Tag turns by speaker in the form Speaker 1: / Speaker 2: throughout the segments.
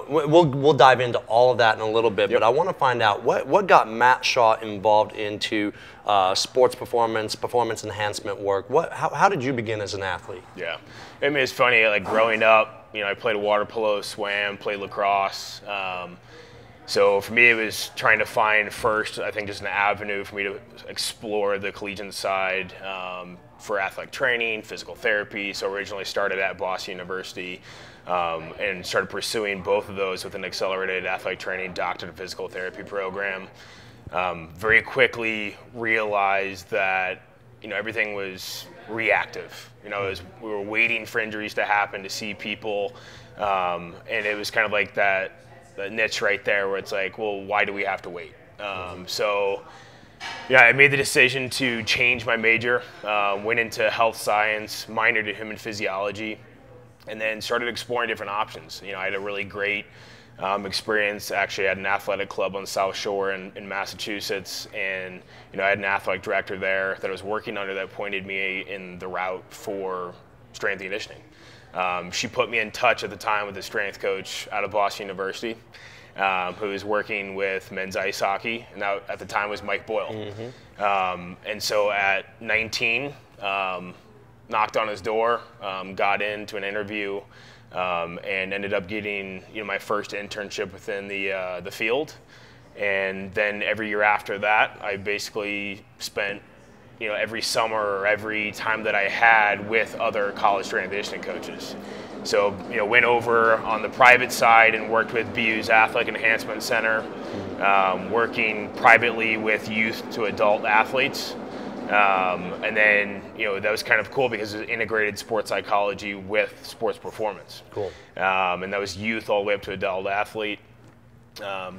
Speaker 1: we'll dive into all of that in a little bit,
Speaker 2: Yep.
Speaker 1: but I want to find out what got Matt Shaw involved into sports performance enhancement work. How did you begin as an athlete?
Speaker 2: Yeah, I mean, it's funny, like growing up, I played water polo, swam, played lacrosse. So for me, it was trying to find first, I think, just an avenue for me to explore the collegiate side for athletic training, physical therapy. So originally started at Boston University and started pursuing both of those with an accelerated athletic training doctorate of physical therapy program. Very quickly realized that everything was reactive. We were waiting for injuries to happen to see people, and it was kind of like that niche right there where it's like, well, why do we have to wait? So I made the decision to change my major, went into health science, minored in human physiology, and then started exploring different options. I had a really great experience actually at an athletic club on the South Shore in Massachusetts, and I had an athletic director there that I was working under that pointed me in the route for strength and conditioning. She put me in touch at the time with a strength coach out of Boston University who was working with men's ice hockey, and that at the time was Mike Boyle. Mm-hmm. And so at 19, knocked on his door, got into an interview, and ended up getting my first internship within the field. And then every year after that, I basically spent every summer or every time that I had with other college strength and conditioning coaches. So, went over on the private side and worked with BU's Athletic Enhancement Center, working privately with youth to adult athletes. And then, that was kind of cool because it was integrated sports psychology with sports performance.
Speaker 1: Cool.
Speaker 2: And that was youth all the way up to adult athlete.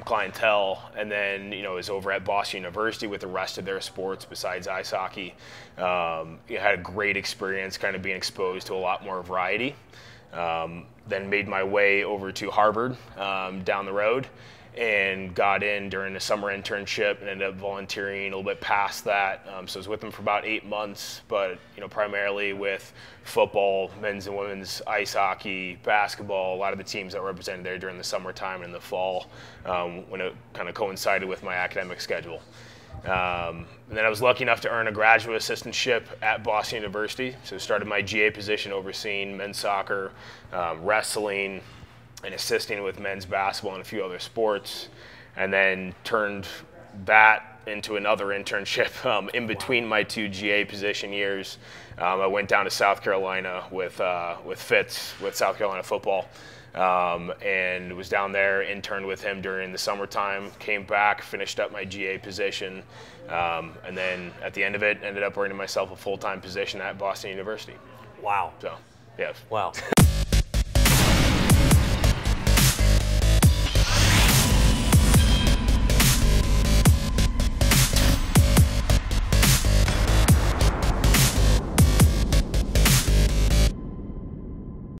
Speaker 2: Clientele, and then was over at Boston University with the rest of their sports besides ice hockey. Had a great experience kind of being exposed to a lot more variety. Then made my way over to Harvard down the road and got in during a summer internship and ended up volunteering a little bit past that. So I was with them for about 8 months, but primarily with football, men's and women's ice hockey, basketball, a lot of the teams that were represented there during the summertime and in the fall when it kind of coincided with my academic schedule. And then I was lucky enough to earn a graduate assistantship at Boston University. So started my GA position overseeing men's soccer, wrestling, and assisting with men's basketball and a few other sports, and then turned that into another internship in between my 2 GA position years. I went down to South Carolina with Fitz, with South Carolina football, and was down there, interned with him during the summertime, came back, finished up my GA position, and then at the end of it, ended up earning myself a full-time position at Boston University.
Speaker 1: Wow.
Speaker 2: So, yeah.
Speaker 1: Wow.